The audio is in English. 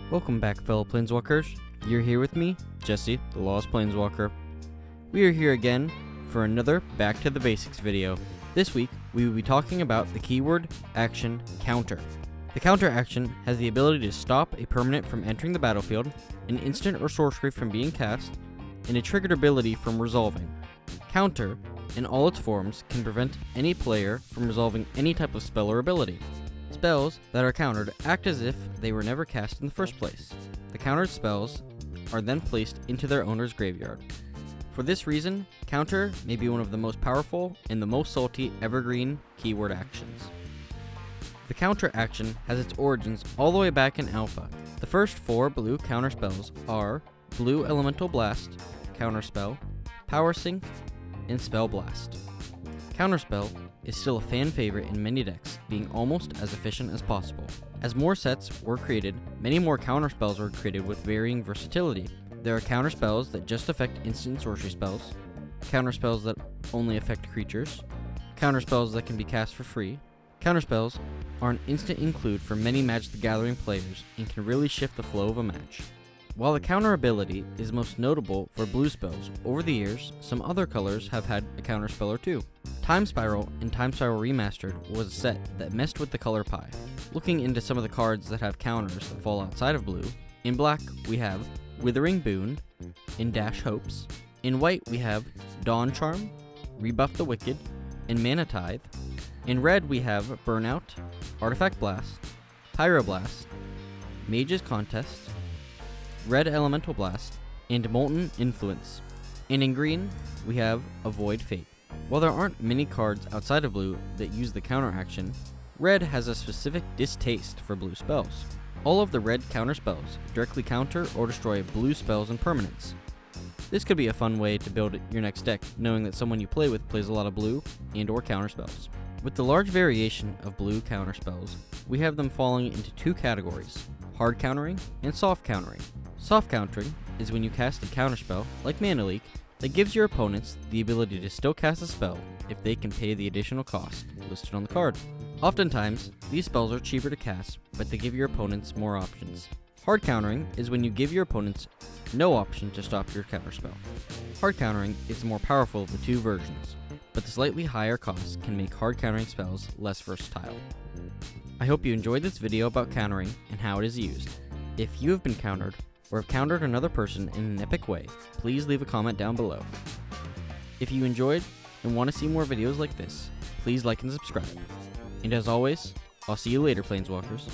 Welcome back, fellow Planeswalkers. You're here with me, Jesse, the Lost Planeswalker. We are here again for another Back to the Basics video. This week, we will be talking about the keyword action counter. The counter action has the ability to stop a permanent from entering the battlefield, an instant or sorcery from being cast, and a triggered ability from resolving. Counter, in all its forms, can prevent any player from resolving any type of spell or ability. Spells that are countered act as if they were never cast in the first place. The countered spells are then placed into their owner's graveyard. For this reason, counter may be one of the most powerful and the most salty evergreen keyword actions. The counter action has its origins all the way back in Alpha. The first 4 blue counter spells are Blue Elemental Blast, Counterspell, Power Sink, and Spell Blast. Counterspell is still a fan favorite in many decks, being almost as efficient as possible. As more sets were created, many more counterspells were created with varying versatility. There are counterspells that just affect instant sorcery spells, counterspells that only affect creatures, counterspells that can be cast for free. Counterspells are an instant include for many Magic the Gathering players and can really shift the flow of a match. While the counter ability is most notable for blue spells, over the years, some other colors have had a counterspell or two. Time Spiral and Time Spiral Remastered was a set that messed with the color pie. Looking into some of the cards that have counters that fall outside of blue, in black we have Withering Boon and Dash Hopes. In white we have Dawn Charm, Rebuff the Wicked, and Mana Tithe. In red we have Burnout, Artifact Blast, Pyroblast, Mage's Contest, Red Elemental Blast, and Molten Influence. And in green, we have Avoid Fate. While there aren't many cards outside of blue that use the counter action, red has a specific distaste for blue spells. All of the red counter spells directly counter or destroy blue spells and permanents. This could be a fun way to build your next deck, knowing that someone you play with plays a lot of blue and or counter spells. With the large variation of blue counter spells, we have them falling into 2 categories: hard countering and soft countering. Soft countering is when you cast a counterspell, like Mana Leak, that gives your opponents the ability to still cast a spell if they can pay the additional cost listed on the card. Oftentimes, these spells are cheaper to cast, but they give your opponents more options. Hard countering is when you give your opponents no option to stop your counterspell. Hard countering is the more powerful of the 2 versions, but the slightly higher cost can make hard countering spells less versatile. I hope you enjoyed this video about countering and how it is used. If you have been countered, or have countered another person in an epic way, please leave a comment down below. If you enjoyed and want to see more videos like this, please like and subscribe. And as always, I'll see you later, Planeswalkers.